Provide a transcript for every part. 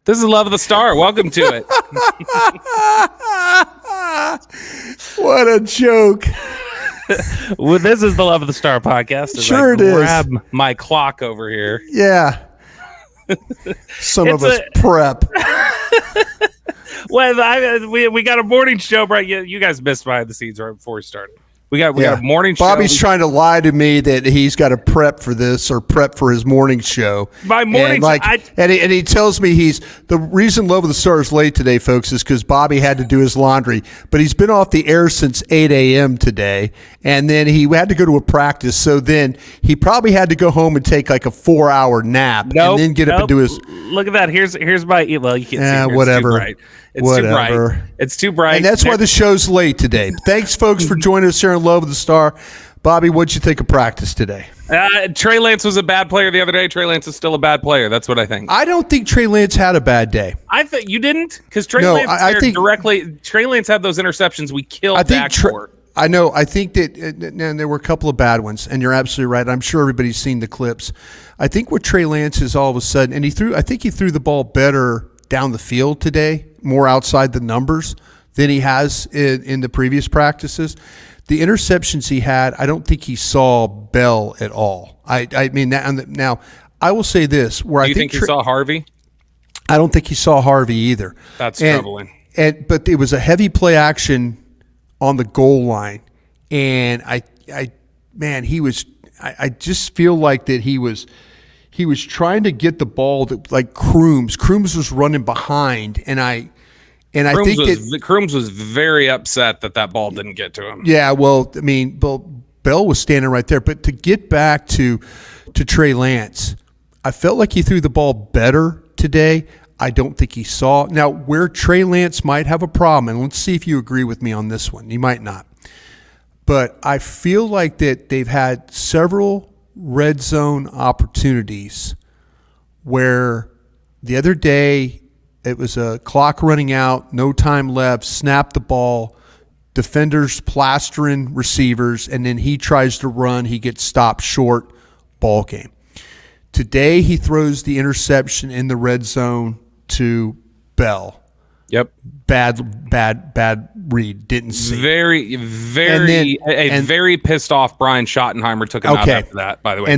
This is Love of the Star. Welcome to it. What a joke. Well, this is the Love of the Star podcast. Sure it is. Grab my clock over here. Yeah. Some of us prep. Well, we got a morning show, right? You guys missed behind the scenes right before we started. We got a morning show. Bobby's trying to lie to me that he's got to prep for this or prep for his morning show. My morning show. And he tells me the reason Love of the Star is late today, folks, is because Bobby had to do his laundry. But he's been off the air since 8 a.m. today. And then he had to go to a practice. So then he probably had to go home and take like a 4-hour nap and then get up and do his. Look at that. Here's my email. You can't see it. Whatever. It's too bright. It's too bright. And that's why the show's late today. Thanks, folks, for joining us here on Love of the Star. Bobby, what'd you think of practice today? Trey Lance was a bad player the other day. Trey Lance is still a bad player. That's what I think. I don't think Trey Lance had a bad day. I think you didn't, because Trey Lance directly. Trey Lance had those interceptions. We killed backcourt. I know. I think that and there were a couple of bad ones, and you're absolutely right. I'm sure everybody's seen the clips. I think what Trey Lance is all of a sudden, and I think he threw the ball better down the field today, more outside the numbers than he has in the previous practices. The interceptions he had, I don't think he saw Bell at all. I mean, now I will say this: Do you think he saw Harvey? I don't think he saw Harvey either. That's troubling. But it was a heavy play action on the goal line, and I just feel like that he was trying to get the ball that, like Crooms was running behind, and I think that Crooms was very upset that ball didn't get to him. Yeah, well, I mean, Bell was standing right there, but to get back to Trey Lance, I felt like he threw the ball better today. I don't think he saw. Now, where Trey Lance might have a problem, and let's see if you agree with me on this one. You might not. But I feel like that they've had several red zone opportunities where the other day it was a clock running out, no time left, snap the ball, defenders plastering receivers, and then he tries to run, he gets stopped short, ball game. Today he throws the interception in the red zone to Bell. Yep. Bad read. Didn't see. Very pissed off Brian Schottenheimer took him out after that, by the way.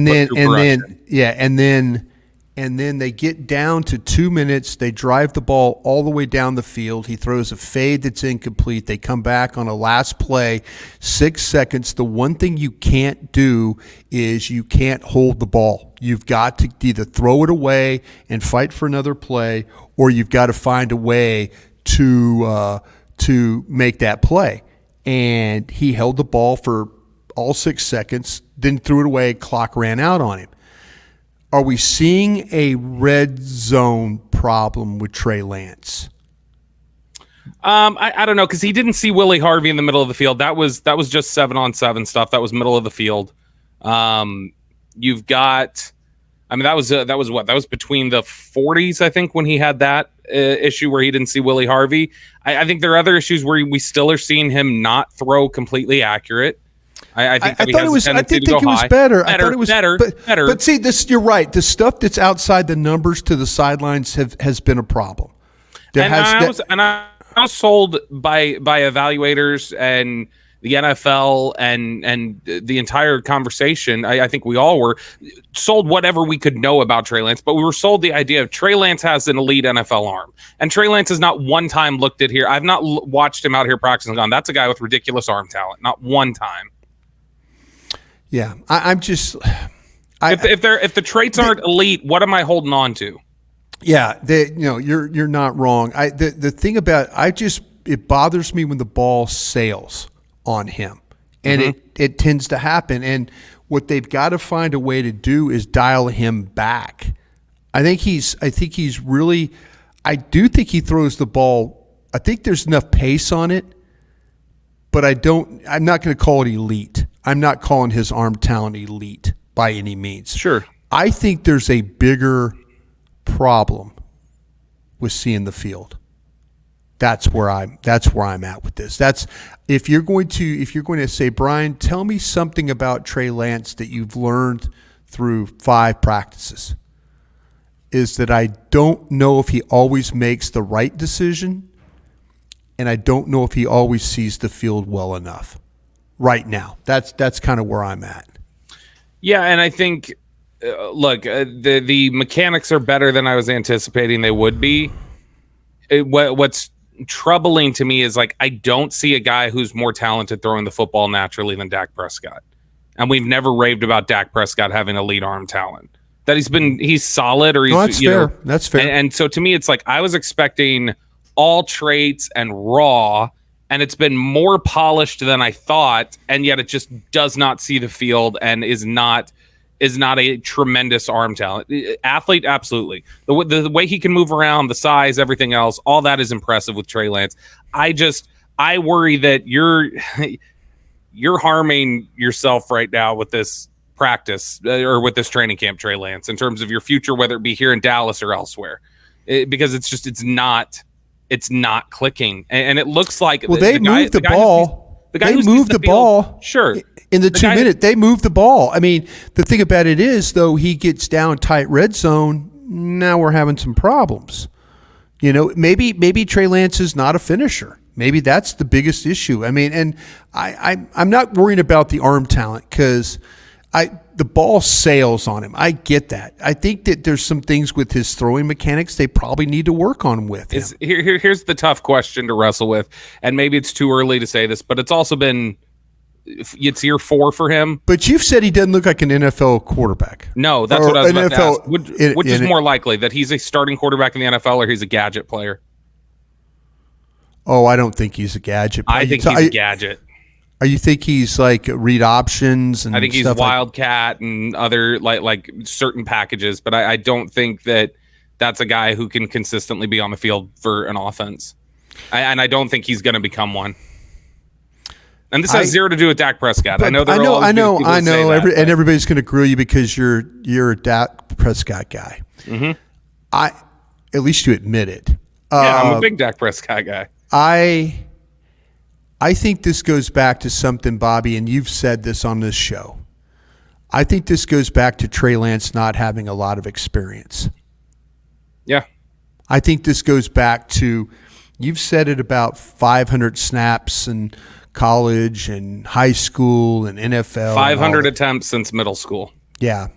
And then they get down to 2 minutes. They drive the ball all the way down the field. He throws a fade that's incomplete. They come back on a last play, 6 seconds. The one thing you can't do is you can't hold the ball. You've got to either throw it away and fight for another play, or you've got to find a way to make that play. And he held the ball for all 6 seconds, then threw it away. Clock ran out on him. Are we seeing a red zone problem with Trey Lance? I don't know, because he didn't see Willie Harvey in the middle of the field. That was just 7-on-7 stuff. That was middle of the field. You've got, I mean, that was between the 40s, I think, when he had that issue where he didn't see Willie Harvey. I think there are other issues where we still are seeing him not throw completely accurate. I thought it was better. I thought it was better. But see, you're right. The stuff that's outside the numbers to the sidelines has been a problem. I was sold by evaluators and the NFL and the entire conversation. I think we all were sold whatever we could know about Trey Lance, but we were sold the idea of Trey Lance has an elite NFL arm. And Trey Lance has not one time looked at here. I've not watched him out here practicing and gone, that's a guy with ridiculous arm talent. Not one time. Yeah, I'm just. If the traits aren't elite, what am I holding on to? Yeah, you're not wrong. The thing about it bothers me when the ball sails on him, and it tends to happen. And what they've got to find a way to do is dial him back. I do think he throws the ball. I think there's enough pace on it, but I'm not going to call it elite. I'm not calling his arm talent elite by any means. Sure. I think there's a bigger problem with seeing the field. That's where I'm at with this. That's if you're going to say, Brian, tell me something about Trey Lance that you've learned through 5 practices. is that I don't know if he always makes the right decision, and I don't know if he always sees the field well enough right now. That's kind of where I'm at. Yeah, and I think, the mechanics are better than I was anticipating they would be. What's troubling to me is, like, I don't see a guy who's more talented throwing the football naturally than Dak Prescott. And we've never raved about Dak Prescott having elite arm talent. That he's solid, or he's, that's fair. That's fair. And so to me, it's like I was expecting all traits and raw, and it's been more polished than I thought, and yet it just does not see the field and is not a tremendous arm talent. Athlete, absolutely. The way he can move around, the size, everything else, all that is impressive with Trey Lance. I worry that you're harming yourself right now with this practice or with this training camp, Trey Lance, in terms of your future, whether it be here in Dallas or elsewhere, because it's not clicking, and it looks like they moved the ball. They moved the ball. Sure. In the 2 minute, they moved the ball. I mean, the thing about it is, though, he gets down tight red zone. Now we're having some problems. Maybe Trey Lance is not a finisher. Maybe that's the biggest issue. I mean, and I'm not worrying about the arm talent because the ball sails on him. I get that. I think that there's some things with his throwing mechanics they probably need to work on with him. Here's the tough question to wrestle with, and maybe it's too early to say this, but it's also been it's year 4 for him. But you've said he doesn't look like an NFL quarterback. No, that's what I was about to ask. Which is more likely, that he's a starting quarterback in the NFL or he's a gadget player? Oh, I don't think he's a gadget player. I think he's a gadget. You think he's like read options and I think he's Wildcat and other like certain packages, but I don't think that's a guy who can consistently be on the field for an offense. And I don't think he's going to become one. And this has zero to do with Dak Prescott. I know. And everybody's going to grill you because you're a Dak Prescott guy. Mm-hmm. At least you admit it. Yeah, I'm a big Dak Prescott guy. I think this goes back to something, Bobby, and you've said this on this show. I think this goes back to Trey Lance not having a lot of experience. Yeah. I think this goes back to, you've said it about 500 snaps in college and high school and NFL. 500 attempts since middle school. Yeah.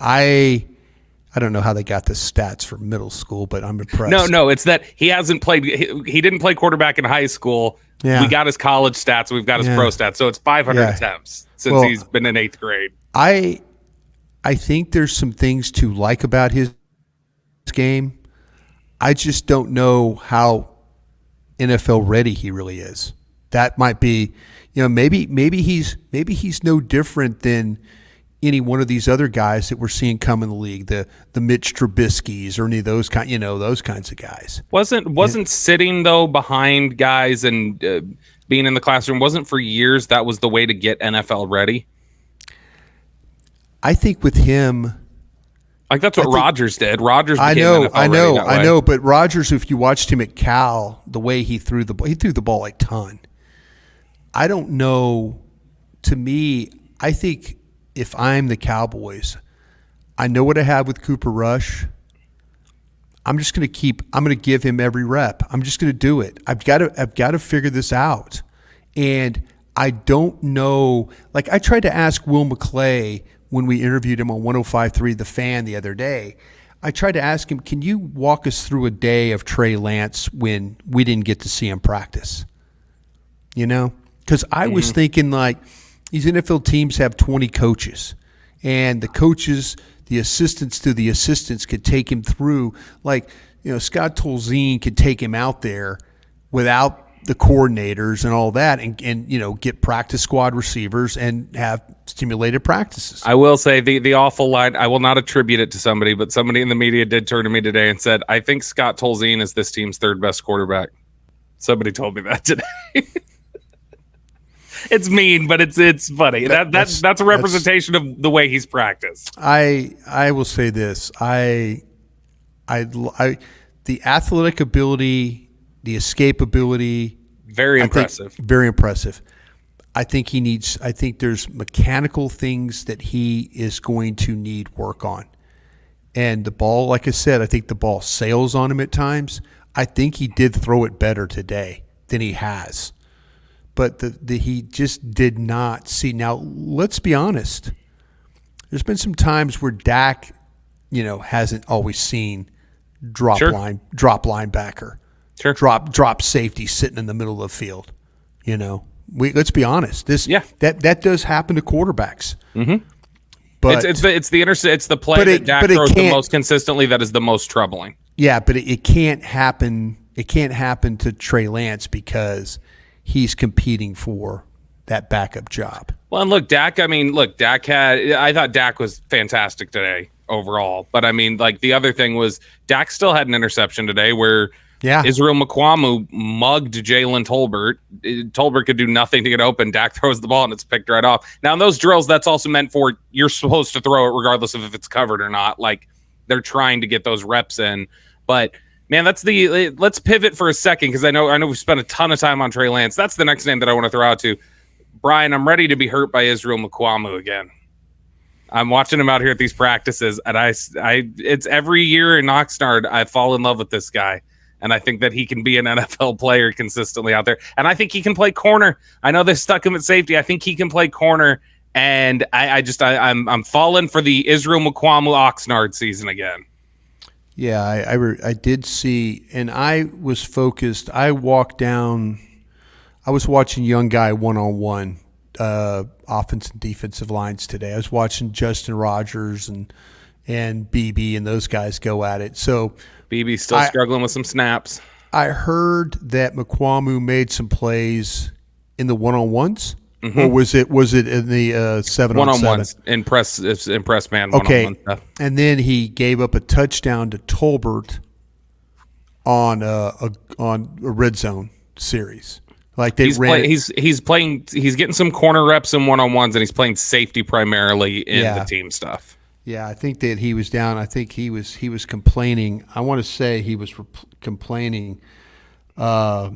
I don't know how they got the stats for middle school, but I'm impressed. No, it's that he hasn't played. He didn't play quarterback in high school. Yeah. We got his college stats. We've got his pro stats. So it's 500 attempts since he's been in 8th grade. I think there's some things to like about his game. I just don't know how NFL ready he really is. That might be, maybe he's no different than any one of these other guys that we're seeing come in the league, the Mitch Trubisky's or any of those those kinds of guys. Wasn't sitting though behind guys and being in the classroom wasn't for years that was the way to get NFL ready. I think with him, like that's what Rodgers did. Rodgers became NFL I ready know, but Rodgers, if you watched him at Cal, the way he threw the ball a ton. I don't know. To me, I think if I'm the Cowboys, I know what I have with Cooper Rush. I'm going to give him every rep. I'm just going to do it. I've got to figure this out. And I don't know, like I tried to ask Will McClay when we interviewed him on 105.3 The Fan the other day. I tried to ask him, can you walk us through a day of Trey Lance when we didn't get to see him practice? Because I was thinking like these NFL teams have 20 coaches, and the coaches, the assistants to the assistants could take him through. Like, Scott Tolzien could take him out there without the coordinators and all that and get practice squad receivers and have stimulated practices. I will say the awful line, I will not attribute it to somebody, but somebody in the media did turn to me today and said, I think Scott Tolzien is this team's 3rd best quarterback. Somebody told me that today. It's mean, but it's funny. That's a representation of the way he's practiced. I will say this. the athletic ability, the escapability, very impressive. Very impressive. I think there's mechanical things that he is going to need work on. And the ball, like I said, I think the ball sails on him at times. I think he did throw it better today than he has. But he just did not see. Now, let's be honest. There's been some times where Dak, hasn't always seen drop linebacker, drop safety sitting in the middle of the field. Let's be honest. That does happen to quarterbacks. Mm-hmm. But it's the play that Dak throws the most consistently that is the most troubling. Yeah, but it can't happen. It can't happen to Trey Lance because he's competing for that backup job. Well, and Dak I thought Dak was fantastic today overall. But the other thing was Dak still had an interception today where Israel Mukuamu mugged Jalen Tolbert. Tolbert could do nothing to get open. Dak throws the ball and it's picked right off. Now in those drills, that's also meant for you're supposed to throw it regardless of if it's covered or not. Like they're trying to get those reps in. But man, let's pivot for a second because I know we've spent a ton of time on Trey Lance. That's the next name that I want to throw out to. Brian, I'm ready to be hurt by Israel Mukuamu again. I'm watching him out here at these practices, and it's every year in Oxnard I fall in love with this guy. And I think that he can be an NFL player consistently out there. And I think he can play corner. I know they stuck him at safety. I think he can play corner. And I'm falling for the Israel Mukuamu Oxnard season again. Yeah, I did see, and I was focused. I walked down. I was watching young guy one-on-one offensive and defensive lines today. I was watching Justin Rogers and BB and those guys go at it. So BB's still struggling with some snaps. I heard that Mukuamu made some plays in the one-on-ones, or was it in the 7-on-7? One-on-ones, impress man. Okay, one-on-one stuff. And then he gave up a touchdown to Tolbert on a red zone series. Like he's getting some corner reps in one-on-ones, and he's playing safety primarily in the team stuff. Yeah, I think that he was down. I think he was complaining. I want to say he was complaining. I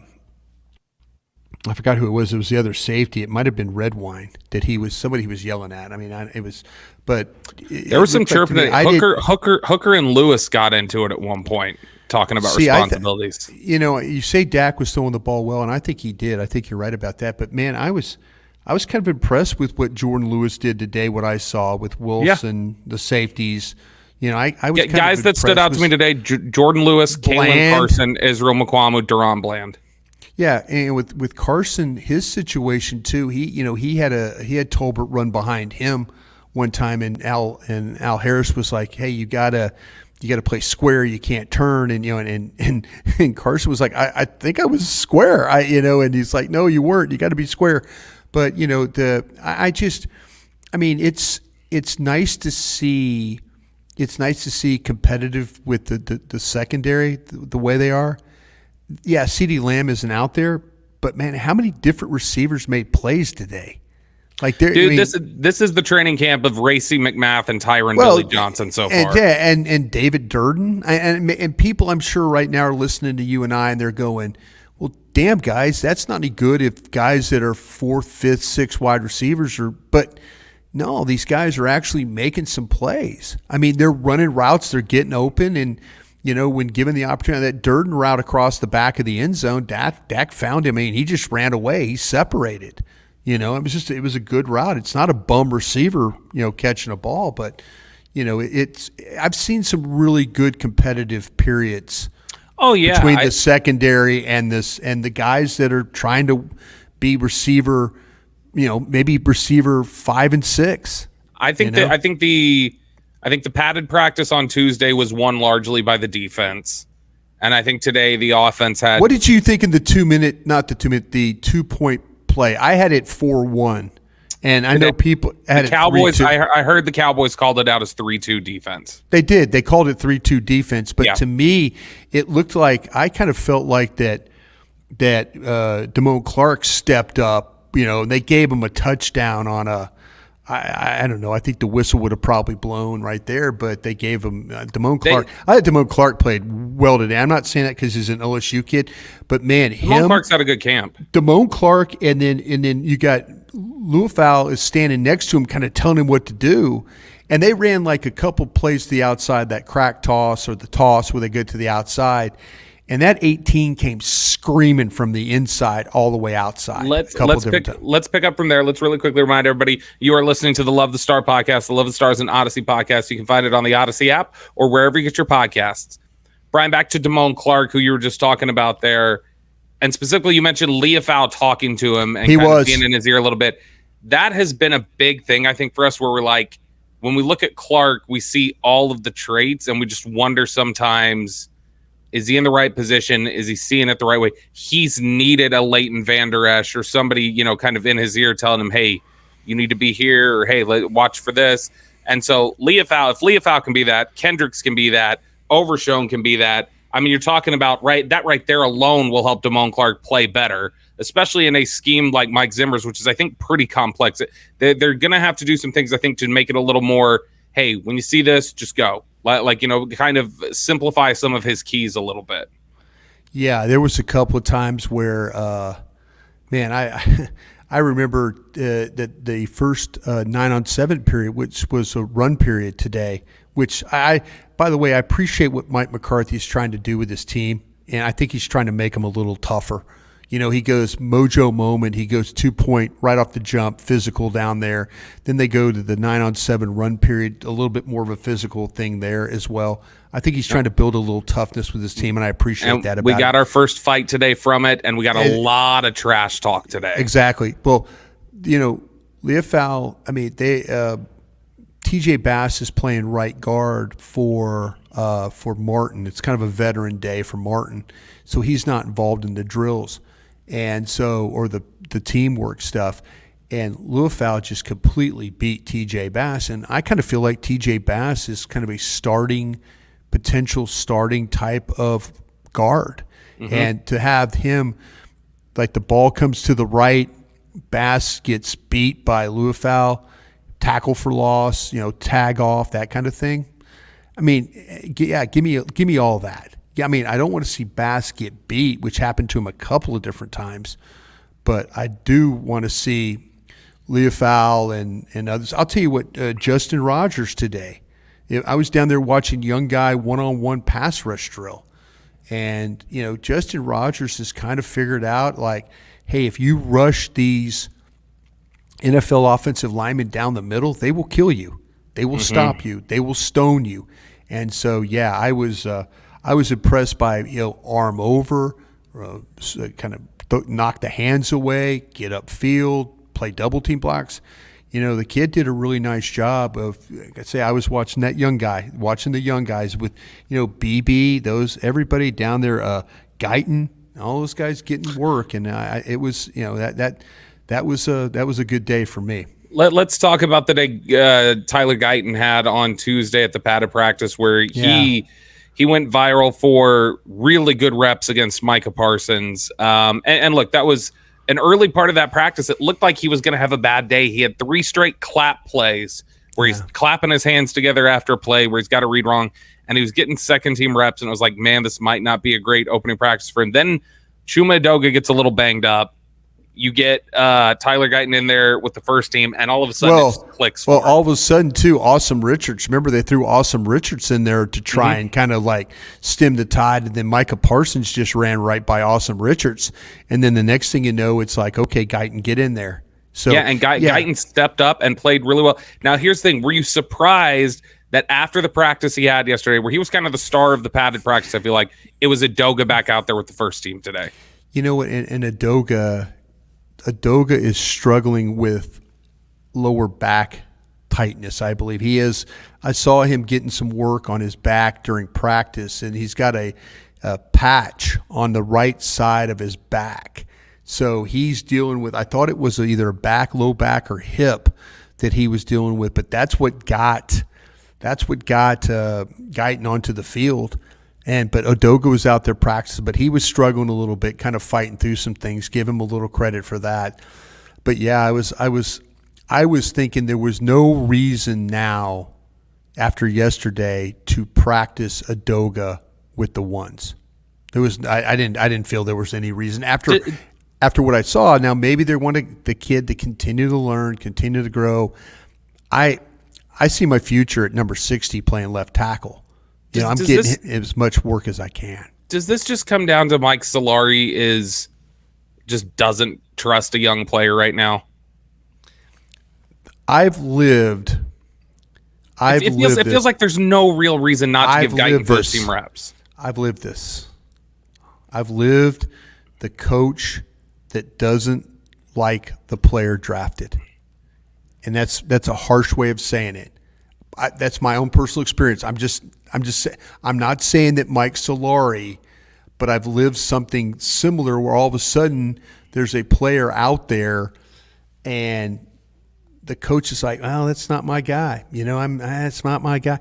forgot who it was. It was the other safety. It might have been Redwine that somebody he was yelling at. There was some chirping. Hooker and Lewis got into it at one point, talking about responsibilities. You say Dak was throwing the ball well, and I think he did. I think you're right about that. But man, I was kind of impressed with what Jordan Lewis did today. What I saw with Wilson, the safeties. I was kind guys of that stood out to me today: Jordan Lewis, Kalen Carson, Israel Mukuamu, Deron Bland. Yeah, and with Carson, his situation too. He had Tolbert run behind him one time, and Al Harris was like, "Hey, you gotta play square. You can't turn." And Carson was like, "I think I was square." And he's like, "No, you weren't. You got to be square." But it's nice to see. It's nice to see competitive with the secondary the way they are. Yeah, CeeDee Lamb isn't out there, but man, how many different receivers made plays today? This is the training camp of Racey McMath and Tyron Billy Johnson so far. And David Durden and people I'm sure right now are listening to you and I, and they're going, well, damn guys, that's not any good if guys that are 4th, 5th, 6th wide receivers are. But no, these guys are actually making some plays. They're running routes, they're getting open, and when given the opportunity, that Durden route across the back of the end zone, Dak found him. He just ran away. He separated. It was a good route. It's not a bum receiver, catching a ball, but I've seen some really good competitive periods. Oh yeah, between the secondary and the guys that are trying to be receiver, maybe receiver 5 and 6. I think the padded practice on Tuesday was won largely by the defense. And I think today the offense had... What did you think in the 2-point play? I had it 4-1. And I know people had the Cowboys. I heard the Cowboys called it out as 3-2 defense. They did. They called it 3-2 defense. But to me, it looked like I kind of felt like that Damone Clark stepped up, and they gave him a touchdown on a... I don't know. I think the whistle would have probably blown right there, but they gave him Damone Clark. I thought Damone Clark played well today. I'm not saying that because he's an LSU kid, but man, Damone Clark's had a good camp. Damone Clark, and then you got Luafau is standing next to him, kind of telling him what to do, And they ran like a couple plays to the outside, that crack toss or the toss where they go to the outside. And that 18 came screaming from the inside all the way outside. Let's pick up from there. Let's really quickly remind everybody you are listening to the Love the Star podcast. The Love the Star is an Audacy podcast. You can find it on the Audacy app or wherever you get your podcasts. Brian, back to Damone Clark, who you were just talking about there. And specifically, you mentioned Leofau talking to him and kind of being in his ear a little bit. That has been a big thing, I think, for us, where we're like, when we look at Clark, we see all of the traits and we just wonder sometimes, is he in the right position? Is he seeing it the right way? He's needed a Leighton Vander Esch or somebody, kind of in his ear telling him, hey, you need to be here, or hey, watch for this. And so if Leofau can be that, Kendricks can be that, Overshown can be that. I mean, you're talking about that right there alone will help Damone Clark play better, especially in a scheme like Mike Zimmer's, which is, I think, pretty complex. They're going to have to do some things, I think, to make it a little more, hey, when you see this, just go. Kind of simplify some of his keys a little bit. Yeah, there was a couple of times where, I remember that the first 9-on-7 period, which was a run period today, which by the way, I appreciate what Mike McCarthy is trying to do with his team, and I think he's trying to make them a little tougher. He goes mojo moment. He goes 2-point right off the jump, physical down there. Then they go to the 9-on-7 run period, a little bit more of a physical thing there as well. I think he's trying to build a little toughness with his team, and I appreciate that about we got our first fight today from it, and we got a lot of trash talk today. Exactly. Well, Leofau, TJ Bass is playing right guard for Martin. It's kind of a veteran day for Martin, so he's not involved in the drills. And so, or the teamwork stuff. And Leofau just completely beat TJ Bass. And I kind of feel like TJ Bass is kind of a potential starting type of guard. Mm-hmm. And to have him, like the ball comes to the right, Bass gets beat by Leofau, tackle for loss, tag off, that kind of thing. I mean, yeah, give me all that. Yeah, I mean, I don't want to see Bass get beat, which happened to him a couple of different times, but I do want to see Leofau and others. I'll tell you what, Justin Rogers today. I was down there watching young guy one-on-one pass rush drill, and Justin Rogers has kind of figured out, like, hey, if you rush these NFL offensive linemen down the middle, they will kill you. They will stop you. They will stone you. And so, yeah, I was impressed by, arm over, kind of knock the hands away, get upfield, play double team blocks. The kid did a really nice job of, like I say, I was watching the young guys with, BB, everybody down there, Guyton, all those guys getting work. And it was, that was a good day for me. Let's talk about the day Tyler Guyton had on Tuesday at the padded practice, where he went viral for really good reps against Micah Parsons. And look, that was an early part of that practice. It looked like he was going to have a bad day. He had 3 straight clap plays where he's clapping his hands together after a play, where he's got a read wrong, and he was getting second team reps. And it was like, man, this might not be a great opening practice for him. Then Chuma Edoga gets a little banged up. You get Tyler Guyton in there with the first team, and all of a sudden it just clicks. Well, all of a sudden, too, Awesome Richards. Remember, they threw Awesome Richards in there to try and kind of like stem the tide, and then Micah Parsons just ran right by Awesome Richards. And then the next thing you know, it's like, okay, Guyton, get in there. So Guyton stepped up and played really well. Now, here's the thing. Were you surprised that after the practice he had yesterday, where he was kind of the star of the padded practice, I feel like it was Edoga back out there with the first team today? You know what? And Edoga is struggling with lower back tightness, I believe. I saw him getting some work on his back during practice, and he's got a patch on the right side of his back. So he's dealing with, I thought it was either low back or hip that he was dealing with, but that's what got Guyton onto the field. But Edoga was out there practicing, but he was struggling a little bit, kind of fighting through some things. Give him a little credit for that. But yeah, I was thinking there was no reason now after yesterday to practice Edoga with the ones. I didn't feel there was any reason after what I saw. Now maybe they wanted the kid to continue to learn, continue to grow. I see my future at number 60 playing left tackle. I'm getting as much work as I can. Does this just come down to Mike Solari just doesn't trust a young player right now? It feels like there's no real reason not to give Guyton first team reps. I've lived this. I've lived the coach that doesn't like the player drafted. And that's a harsh way of saying it. That's my own personal experience. I'm not saying that Mike Solari, but I've lived something similar where all of a sudden there's a player out there and the coach is like, "Oh, that's not my guy." That's not my guy.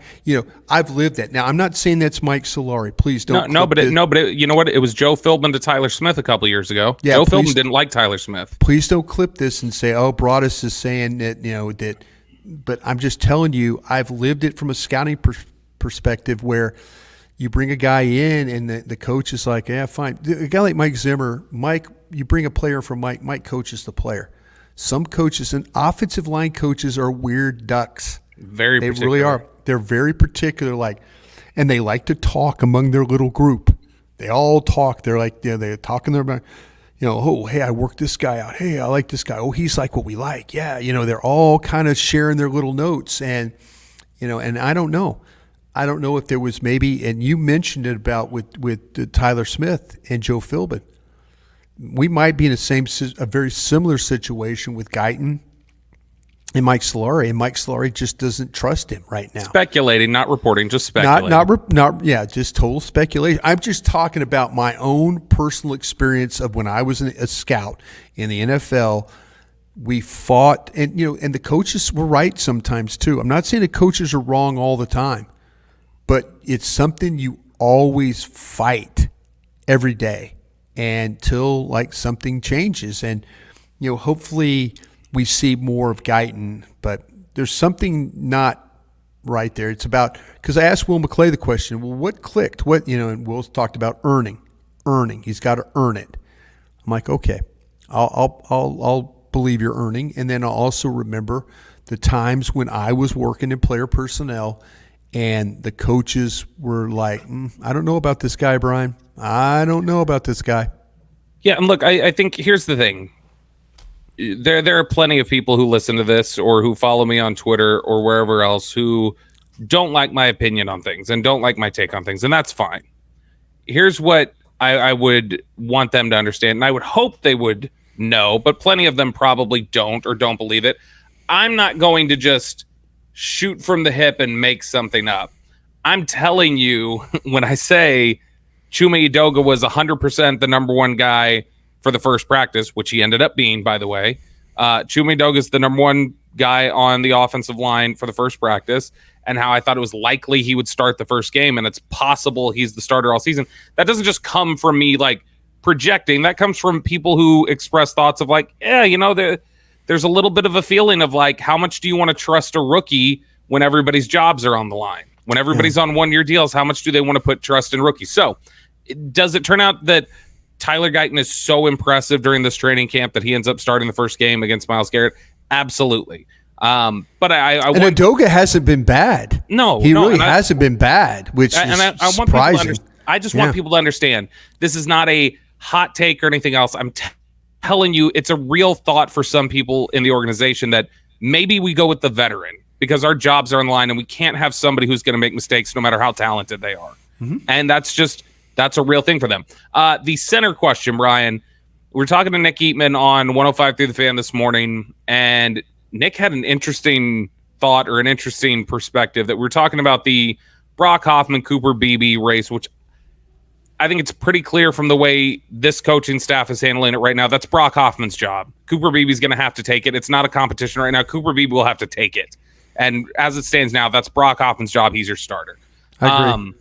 I've lived that. Now, I'm not saying that's Mike Solari. Please don't. But you know what? It was Joe Philbin to Tyler Smith a couple years ago. Yeah, Joe Philbin didn't like Tyler Smith. Please don't clip this and say, "Oh, Broadus is saying that." That. But I'm just telling you, I've lived it from a scouting perspective where you bring a guy in and the coach is like, "Yeah, fine." A guy like Mike Zimmer, you bring a player from Mike coaches the player. Some coaches and offensive line coaches are weird ducks. They really are. They're very particular, and they like to talk among their little group. They all talk. They're like, they're talking about, oh, hey, I worked this guy out. Hey, I like this guy. Oh, he's like what we like. Yeah, they're all kind of sharing their little notes, and and I don't know. I don't know if there was maybe, and you mentioned it about with Tyler Smith and Joe Philbin. We might be in a very similar situation with Guyton and Mike Solari, and Mike Solari just doesn't trust him right now. Speculating, not reporting, just speculating. Just total speculation. I'm just talking about my own personal experience of when I was a scout in the NFL. We fought, and and the coaches were right sometimes too. I'm not saying the coaches are wrong all the time, but it's something you always fight every day until something changes, and hopefully we see more of Guyton, but there's something not right there. It's about, because I asked Will McClay the question, well, what clicked? And Will's talked about earning. He's got to earn it. I'm like, okay, I'll believe you're earning, and then I'll also remember the times when I was working in player personnel and the coaches were like, I don't know about this guy, Brian. I don't know about this guy. Yeah, and look, I think here's the thing. There are plenty of people who listen to this or who follow me on Twitter or wherever else who don't like my opinion on things and don't like my take on things, and that's fine. Here's what I would want them to understand, and I would hope they would know, but plenty of them probably don't or don't believe it. I'm not going to just shoot from the hip and make something up. I'm telling you, when I say Chuma Edoga was 100% the number one guy for the first practice, which he ended up being, by the way. Chuma Edoga is the number one guy on the offensive line for the first practice, and how I thought it was likely he would start the first game, and it's possible he's the starter all season. That doesn't just come from me projecting. That comes from people who express thoughts of there's a little bit of a feeling of how much do you want to trust a rookie when everybody's jobs are on the line? When everybody's on one-year deals, how much do they want to put trust in rookies? So does it turn out that Tyler Guyton is so impressive during this training camp that he ends up starting the first game against Myles Garrett? Absolutely. But Edoga hasn't been bad. No, he really hasn't been bad, which is surprising. I just want people to understand this is not a hot take or anything else. I'm telling you, it's a real thought for some people in the organization that maybe we go with the veteran because our jobs are on the line and we can't have somebody who's going to make mistakes no matter how talented they are. Mm-hmm. And that's a real thing for them. The center question, Brian, we're talking to Nick Eatman on 105 Through the Fan this morning, and Nick had an interesting thought or an interesting perspective that we're talking about the Brock Hoffman, Cooper Beebe race, which I think it's pretty clear from the way this coaching staff is handling it right now. That's Brock Hoffman's job. Cooper Beebe's going to have to take it. It's not a competition right now. Cooper Beebe will have to take it. And as it stands now, that's Brock Hoffman's job. He's your starter. I agree.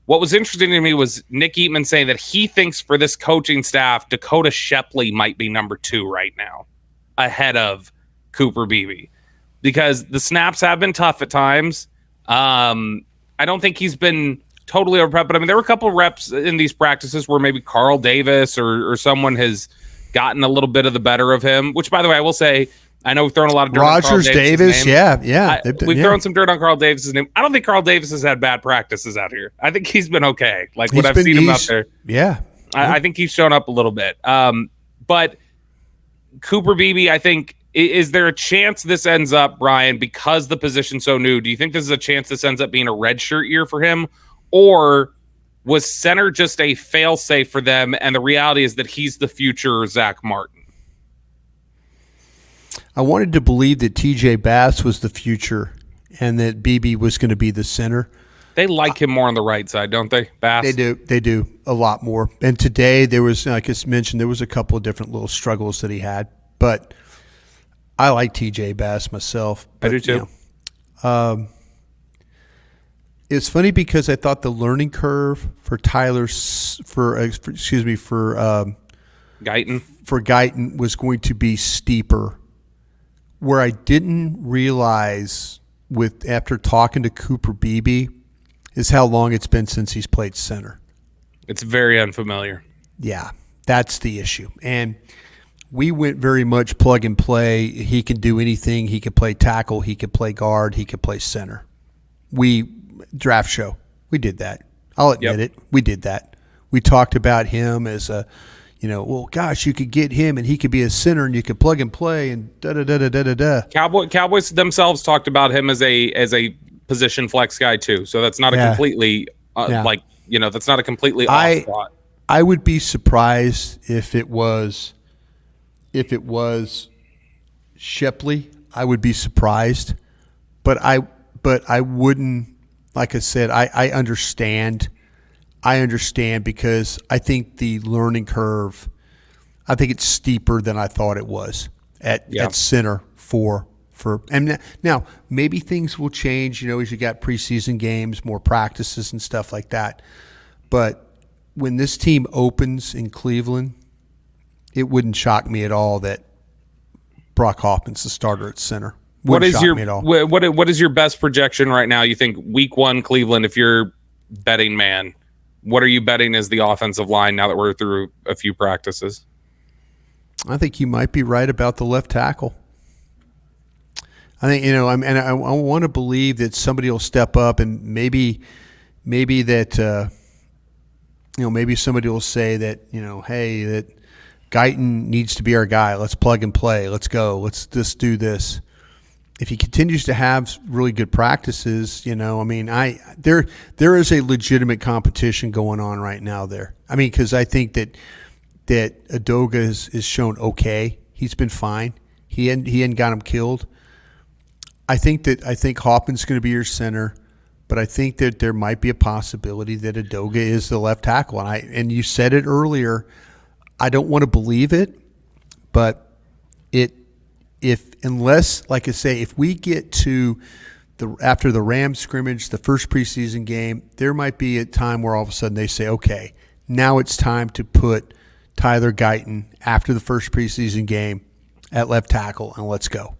What was interesting to me was Nick Eatman saying that he thinks for this coaching staff, Dakota Shepley might be number 2 right now, ahead of Cooper Beebe, because the snaps have been tough at times. I don't think he's been totally overprepped, but there were a couple of reps in these practices where maybe Carl Davis or someone has gotten a little bit of the better of him, which, by the way, I will say, I know we've thrown a lot of dirt on Carl Rogers, Davis, yeah. We've thrown some dirt on Carl Davis's name. I don't think Carl Davis has had bad practices out here. I think he's been okay. Like what I've seen him out there. Yeah. I think he's shown up a little bit. But Cooper Beebe, I think, is there a chance this ends up, Brian, because the position's so new? Do you think this is a chance this ends up being a redshirt year for him? Or was center just a fail-safe for them, and the reality is that he's the future Zach Martin? I wanted to believe that TJ Bass was the future and that Beebe was going to be the center. They like him more on the right side, don't they, Bass? They do a lot more. And today there was, like I mentioned, there was a couple of different little struggles that he had. But I like TJ Bass myself. But, I do too. It's funny because I thought the learning curve for Guyton was going to be steeper. Where I didn't realize after talking to Cooper Beebe is how long it's been since he's played center. It's very unfamiliar. Yeah, that's the issue. And we went very much plug and play. He can do anything. He could play tackle. He could play guard. He could play center. Draft show. We did that. I'll admit it. We did that. We talked about him as a, well, gosh, you could get him and he could be a center and you could plug and play and da-da-da-da-da-da-da. Cowboys themselves talked about him as a position flex guy too. So that's not a completely that's not a completely off thought. I would be surprised if it was Shepley. I would be surprised. But I wouldn't, like I said, I understand. I understand because I think the learning curve, I think it's steeper than I thought it was at center for and now maybe things will change, as you got preseason games, more practices and stuff like that. But when this team opens in Cleveland, it wouldn't shock me at all that Brock Hoffman's the starter at center. What is your best projection right now? You think week 1 Cleveland, if you're betting man, what are you betting as the offensive line now that we're through a few practices? I think you might be right about the left tackle. I think, I want to believe that somebody will step up and maybe that, maybe somebody will say that, hey, that Guyton needs to be our guy. Let's plug and play. Let's go. Let's just do this. If he continues to have really good practices, there is a legitimate competition going on right now there. Because I think that Adoga is shown okay. He's been fine. He hadn't got him killed. I think Hoffman's going to be your center, but I think that there might be a possibility that Adoga is the left tackle. And you said it earlier. I don't want to believe it, but unless, like I say, if we get to after the Rams scrimmage, the first preseason game, there might be a time where all of a sudden they say, okay, now it's time to put Tyler Guyton after the first preseason game at left tackle and let's go.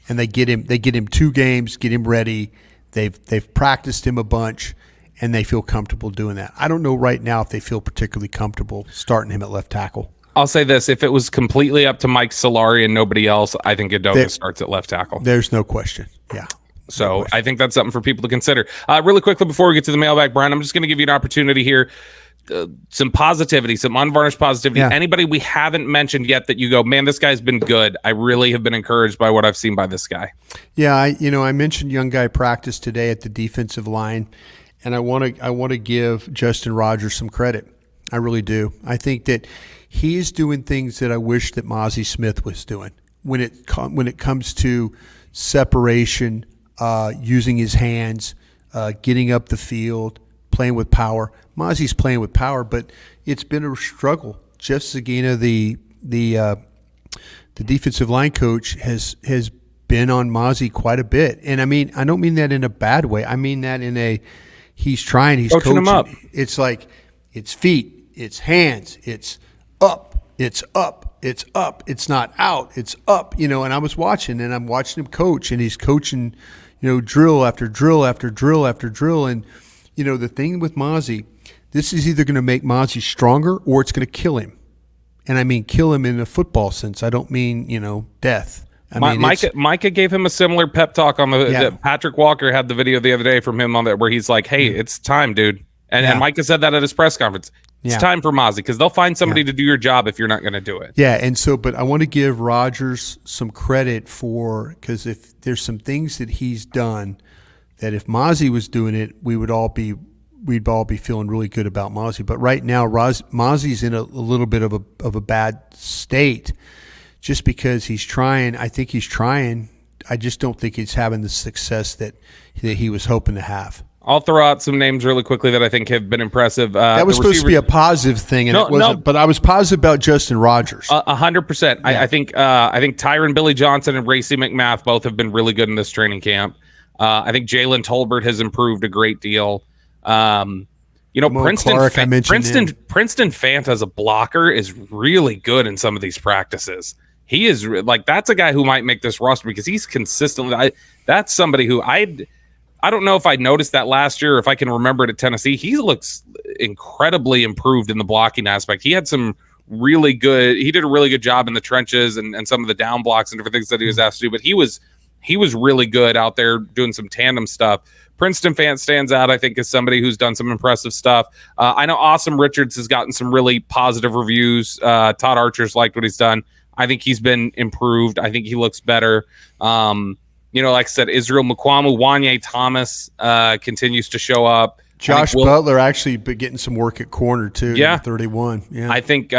And they get him 2 games, get him ready. They've practiced him a bunch, and they feel comfortable doing that. I don't know right now if they feel particularly comfortable starting him at left tackle. I'll say this. If it was completely up to Mike Solari and nobody else, I think Adoga starts at left tackle. There's no question. Yeah. So I think that's something for people to consider. Really quickly before we get to the mailbag, Brian, I'm just going to give you an opportunity here. Some positivity, some unvarnished positivity. Yeah. Anybody we haven't mentioned yet that you go, man, this guy's been good. I really have been encouraged by what I've seen by this guy. Yeah, I mentioned young guy practice today at the defensive line, and I want to give Justin Rogers some credit. I really do. I think that he's doing things that I wish that Mozzie Smith was doing when it comes to separation, using his hands, getting up the field, playing with power. Mozzie's playing with power, but it's been a struggle. Jeff Zagina, the defensive line coach, has been on Mozzie quite a bit. And I don't mean that in a bad way. I mean that in he's trying, he's coaching him up. It's like it's feet, it's hands, it's up, it's up, it's up, it's not out, it's up. And I was watching, and I'm watching him coach, and he's coaching, drill after drill after drill after drill. And the thing with Mozzie, this is either going to make Mozzie stronger or it's going to kill him. And I mean kill him in a football sense. I don't mean, death. Micah gave him a similar pep talk on the Patrick Walker had the video the other day from him on that where he's like, hey, it's time, dude. And Micah said that at his press conference. It's time for Mozzie because they'll find somebody to do your job if you're not going to do it. Yeah, and so, but I want to give Rodgers some credit because if there's some things that he's done that if Mozzie was doing it, we'd all be feeling really good about Mozzie. But right now, Mozzie's in a little bit of a bad state. Just because he's trying, I think he's trying. I just don't think he's having the success that he was hoping to have. I'll throw out some names really quickly that I think have been impressive. That was supposed to be a positive thing, and it wasn't. But I was positive about Justin Rogers. 100%. I think Tyron Billy Johnson and Racey McMath both have been really good in this training camp. I think Jalen Tolbert has improved a great deal. Princeton Fant as a blocker is really good in some of these practices. He is that's a guy who might make this roster because he's consistently. That's somebody who I don't know if I noticed that last year or if I can remember it at Tennessee. He looks incredibly improved in the blocking aspect. He did a really good job in the trenches and some of the down blocks and different things that he was asked to do. But he was really good out there doing some tandem stuff. Princeton Fant stands out, I think, as somebody who's done some impressive stuff. I know Awesome Richards has gotten some really positive reviews. Todd Archer's liked what he's done. I think he's been improved. I think he looks better. Like I said, Israel Mukuamu, Wanye Thomas continues to show up. Josh Butler actually been getting some work at corner too. Yeah, 31. Yeah, I think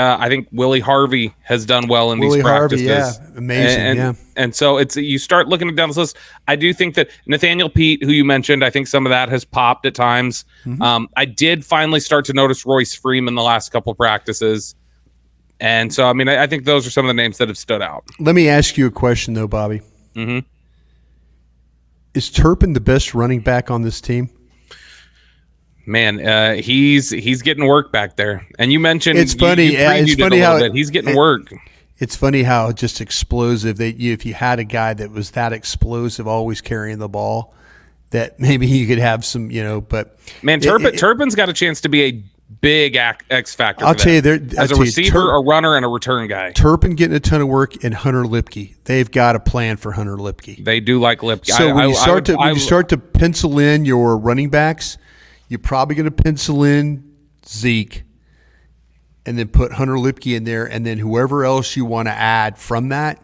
Willie Harvey has done well in these practices. Amazing. And so you start looking down this list. I do think that Nathaniel Pete, who you mentioned, I think some of that has popped at times. Mm-hmm. I did finally start to notice Royce Freeman the last couple practices. And so, I think those are some of the names that have stood out. Let me ask you a question, though, Bobby. Mm-hmm. Is Turpin the best running back on this team? Man, he's getting work back there. And you mentioned it's funny. It's funny how he's getting work. It's funny how just explosive if you had a guy that was that explosive, always carrying the ball, that maybe you could have some, But man, Turpin's got a chance to be a big X factor. I'll tell you, as a receiver, a runner, and a return guy. Turpin getting a ton of work, and Hunter Lipke. They've got a plan for Hunter Lipke. They do like Lipke. So when you start to pencil in your running backs, you're probably going to pencil in Zeke, and then put Hunter Lipke in there, and then whoever else you want to add from that.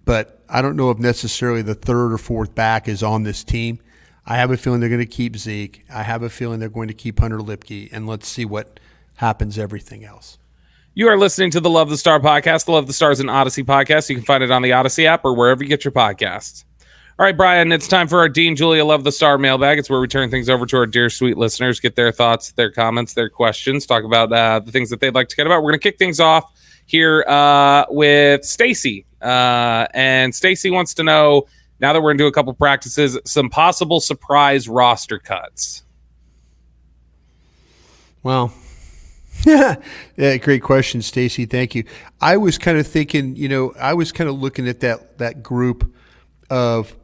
But I don't know if necessarily the third or fourth back is on this team. I have a feeling they're going to keep Zeke. I have a feeling they're going to keep Hunter Lipke, and let's see what happens everything else. You are listening to the Love the Star podcast. The Love the Star is an Audacy podcast. You can find it on the Audacy app or wherever you get your podcasts. All right, Brian, it's time for our Dean Julia Love the Star mailbag. It's where we turn things over to our dear, sweet listeners, get their thoughts, their comments, their questions, talk about the things that they'd like to get about. We're going to kick things off here with Stacy. And Stacy wants to know, now that we're going to do a couple practices, some possible surprise roster cuts. Well, yeah, great question, Stacy. Thank you. I was kind of thinking, I was kind of looking at that group of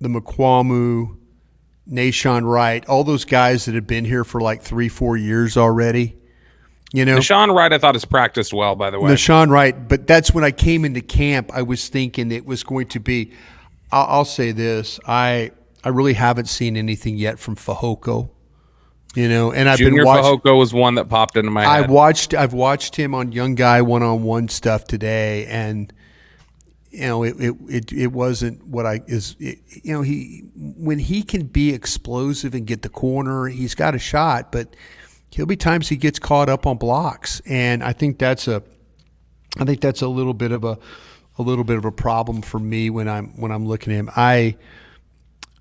the Mukuamu, Nashawn Wright, all those guys that have been here for like 3-4 years already. Nashawn Wright, I thought, has practiced well, by the way. Nashawn Wright, but that's when I came into camp, I was thinking it was going to be. I'll say this: I really haven't seen anything yet from Fehoko. And I've Junior been watching. Fehoko was one that popped into my head. I've watched him on Young Guy one-on-one stuff today, and it wasn't what when he can be explosive and get the corner, he's got a shot, but there'll be times he gets caught up on blocks, and I think that's a little bit of a problem for me when I'm looking at him.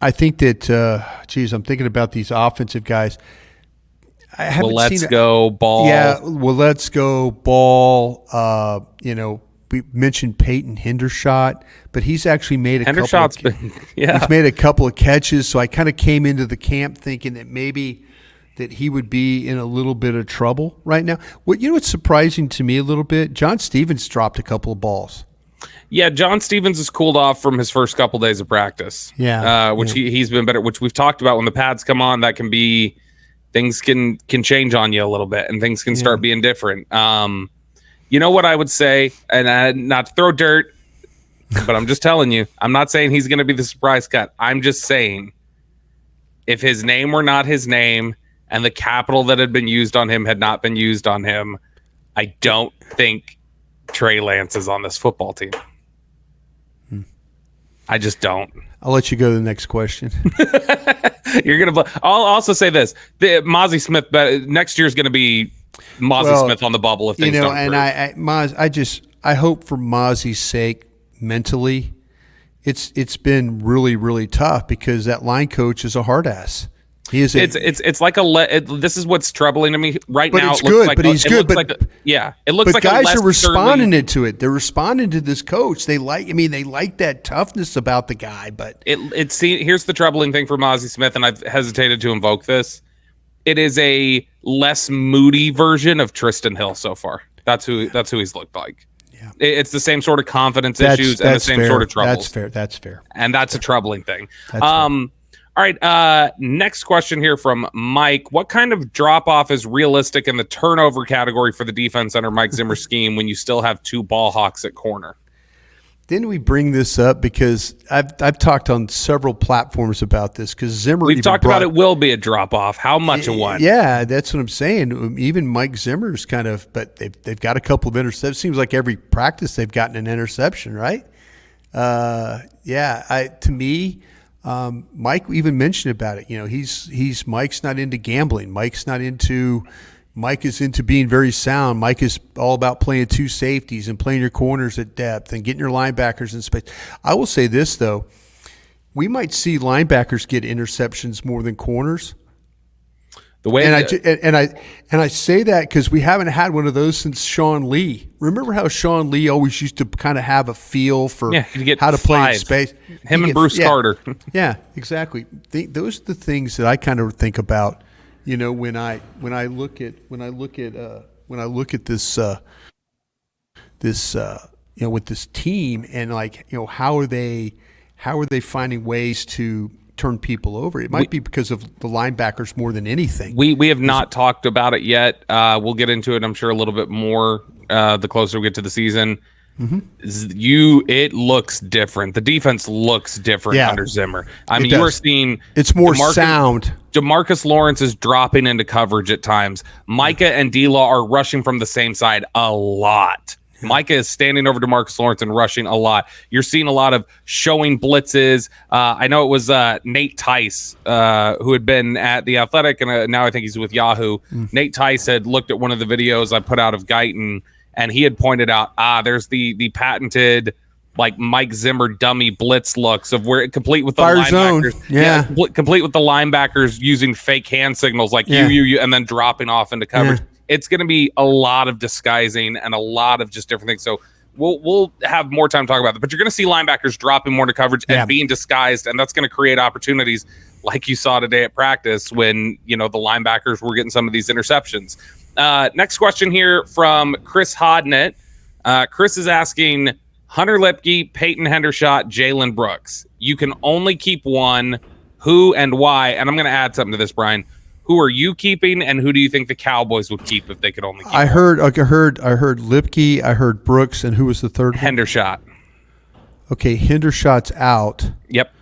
I think that I'm thinking about these offensive guys. I haven't let's go Ball. Yeah, let's go Ball. We mentioned Peyton Hendershot, but he's actually made he's made a couple of catches. So I kind of came into the camp thinking that maybe that he would be in a little bit of trouble right now. What's surprising to me a little bit? John Stevens dropped a couple of balls. Yeah, John Stevens has cooled off from his first couple days of practice. Yeah, he's been better. Which we've talked about when the pads come on, that can be things can change on you a little bit, and things can start being different. You know what I would say, and not to throw dirt. but I'm just telling you, I'm not saying he's going to be the surprise cut. I'm just saying if his name were not his name and the capital that had been used on him had not been used on him, I don't think Trey Lance is on this football team. I just don't. I'll let you go to the next question. You're gonna. I'll also say this: Mozzie Smith. Next year is going to be Mozzie Smith on the bubble if things don't improve. I hope for Mozzie's sake mentally, it's been really, really tough because that line coach is a hard ass. He is. It's like this is what's troubling to me right now. It's good, but he's good. It looks like guys are responding to it. They're responding to this coach. They like that toughness about the guy. But here's the troubling thing for Mozzie Smith, and I've hesitated to invoke this. It is a less moody version of Tristan Hill so far. That's who he's looked like. Yeah. It's the same sort of confidence issues and the same sort of troubles. That's fair. And that's a troubling thing. All right, next question here from Mike. What kind of drop-off is realistic in the turnover category for the defense under Mike Zimmer's scheme when you still have two ball hawks at corner? Didn't we bring this up? Because I've talked on several platforms about this because Zimmer. We've talked about it will be a drop-off. How much of one? Yeah, that's what I'm saying. Even Mike Zimmer's kind of, but they've got a couple of interceptions. Seems like every practice they've gotten an interception, right? To me. Mike even mentioned about it. He's Mike's not into gambling. Mike is into being very sound. Mike is all about playing two safeties and playing your corners at depth and getting your linebackers in space. I will say this though, we might see linebackers get interceptions more than corners. I say that because we haven't had one of those since Sean Lee. Remember how Sean Lee always used to kind of have a feel for how to play in space? Him and Bruce Carter. Yeah, exactly. Those are the things that I kind of think about. When I look at this with this team and how are they finding ways to turn people over? It might be because of the linebackers more than anything. We have not talked about it yet. We'll get into it, I'm sure, a little bit more the closer we get to the season. Mm-hmm. It looks different. The defense looks different under Zimmer. You are seeing it's more sound. DeMarcus Lawrence is dropping into coverage at times. Micah and D-Law are rushing from the same side a lot. Micah is standing over DeMarcus Lawrence and rushing a lot. You're seeing a lot of showing blitzes. I know it was Nate Tice who had been at The Athletic, and now I think he's with Yahoo. Nate Tice had looked at one of the videos I put out of Guyton, and he had pointed out, there's the patented Mike Zimmer dummy blitz looks of where complete with the Fire linebackers. Zone. Yeah. Complete with the linebackers using fake hand signals you, and then dropping off into coverage. Yeah. It's going to be a lot of disguising and a lot of just different things. So we'll have more time to talk about that. But you're going to see linebackers dropping more into coverage and being disguised, and that's going to create opportunities like you saw today at practice when the linebackers were getting some of these interceptions. Next question here from Chris Hodnett. Chris is asking Hunter Lipke, Peyton Hendershot, Jalen Brooks. You can only keep one. Who and why? And I'm going to add something to this, Brian. Who are you keeping, and who do you think the Cowboys would keep if they could only keep one? I heard Lipke, I heard Brooks, and who was the third one? Hendershot. Okay, Hendershot's out. Yep.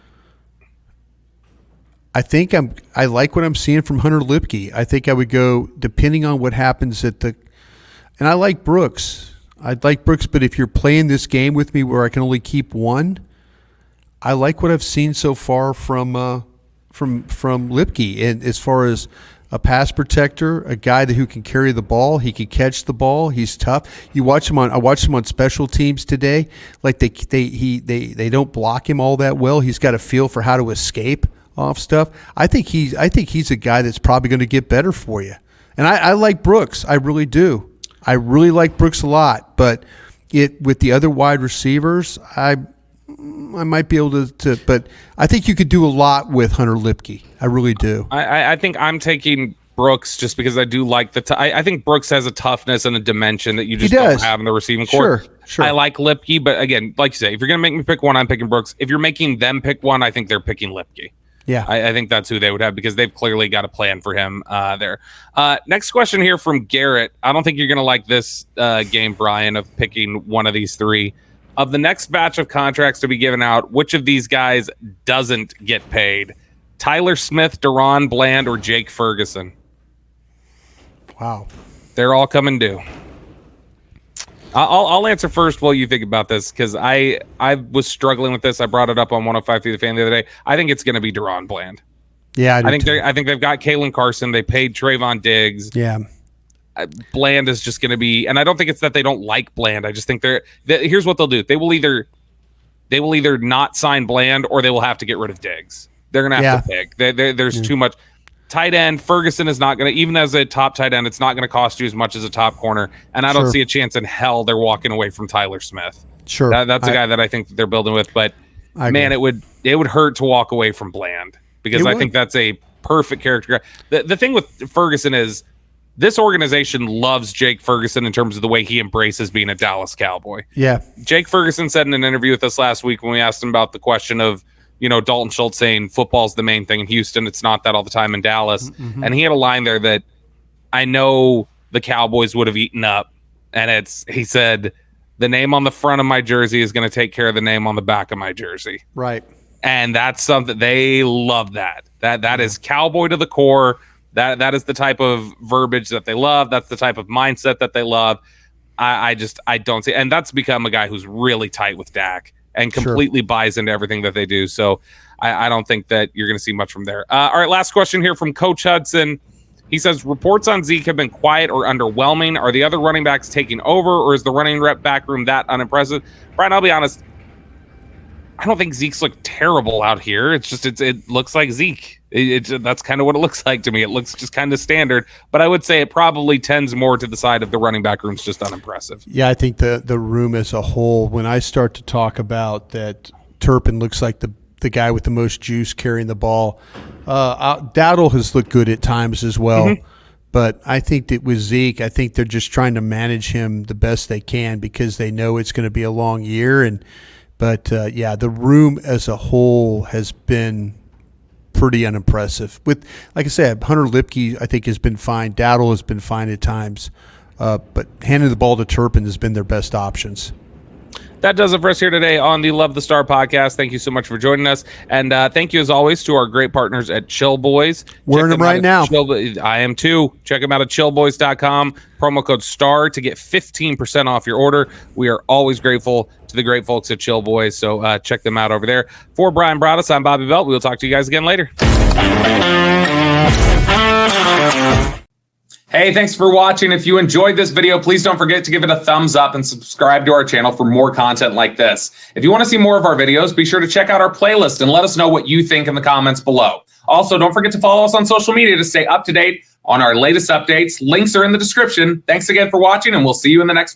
I like what I'm seeing from Hunter Lipke. I think I would go, depending on what happens and I like Brooks. I'd like Brooks, but if you're playing this game with me where I can only keep one, I like what I've seen so far from Lipke, and as far as a pass protector, a guy who can carry the ball, he can catch the ball, he's tough. I watched him on special teams today. They don't block him all that well. He's got a feel for how to escape off stuff. I think he's a guy that's probably going to get better for you. And I like Brooks. I really do. I really like Brooks a lot, but with the other wide receivers, I might be able to, but I think you could do a lot with Hunter Lipke. I really do. I think I'm taking Brooks just because I do like I think Brooks has a toughness and a dimension that you just don't have in the receiving court. Sure. I like Lipke, but again, like you say, if you're going to make me pick one, I'm picking Brooks. If you're making them pick one, I think they're picking Lipke. Yeah. I think that's who they would have because they've clearly got a plan for him there. Next question here from Garrett. I don't think you're going to like this game, Brian, of picking one of these three. Of the next batch of contracts to be given out, which of these guys doesn't get paid? Tyler Smith, Deron Bland, or Jake Ferguson? Wow. They're all coming due. I'll answer first while you think about this, because I was struggling with this. I brought it up on 105 through the Fan the other day. I think it's going to be Deron Bland. Yeah, I think they've got Kalen Carson. They paid Trayvon Diggs. Yeah. Bland is just going to be, and I don't think it's that they don't like Bland. I just think here's what they'll do. They will either not sign Bland, or they will have to get rid of Diggs. They're going to have to pick. There's too much. Tight end, Ferguson is not going to, even as a top tight end, it's not going to cost you as much as a top corner. And I don't see a chance in hell they're walking away from Tyler Smith. Sure. That's a guy that I think they're building with. But man, it would hurt to walk away from Bland, because I think that's a perfect character. The thing with Ferguson is, this organization loves Jake Ferguson in terms of the way he embraces being a Dallas Cowboy. Yeah. Jake Ferguson said in an interview with us last week when we asked him about the question of, Dalton Schultz saying football's the main thing in Houston. It's not that all the time in Dallas. Mm-hmm. And he had a line there that I know the Cowboys would have eaten up. And he said, the name on the front of my jersey is going to take care of the name on the back of my jersey. Right. And that's something they love. That is Cowboy to the core. That is the type of verbiage that they love. That's the type of mindset that they love. I don't see, and that's become a guy who's really tight with Dak and completely buys into everything that they do. So I don't think that you're going to see much from there. All right, last question here from Coach Hudson. He says, reports on Zeke have been quiet or underwhelming. Are the other running backs taking over, or is the running rep back room that unimpressive? Brian, I'll be honest. I don't think Zeke's looked terrible out here. It's just it looks like Zeke. That's kind of what it looks like to me. It looks just kind of standard, but I would say it probably tends more to the side of the running back room's just unimpressive. Yeah, I think the room as a whole, when I start to talk about that Turpin looks like the guy with the most juice carrying the ball, Dowdle has looked good at times as well. Mm-hmm. But I think that with Zeke, I think they're just trying to manage him the best they can, because they know it's going to be a long year. But the room as a whole has been pretty unimpressive. With, like I said, Hunter Lipke, I think, has been fine. Dowdle has been fine at times. But handing the ball to Turpin has been their best options. That does it for us here today on the Love the Star podcast. Thank you so much for joining us. And thank you, as always, to our great partners at Chill Boys. Wearing them right now. I am too. Check them out at chillboys.com. Promo code STAR to get 15% off your order. We are always grateful to the great folks at Chill Boys. So check them out over there. For Brian Broaddus, I'm Bobby Belt. We will talk to you guys again later. Hey, thanks for watching. If you enjoyed this video, please don't forget to give it a thumbs up and subscribe to our channel for more content like this. If you want to see more of our videos, be sure to check out our playlist and let us know what you think in the comments below. Also, don't forget to follow us on social media to stay up to date on our latest updates. Links are in the description. Thanks again for watching, and we'll see you in the next video.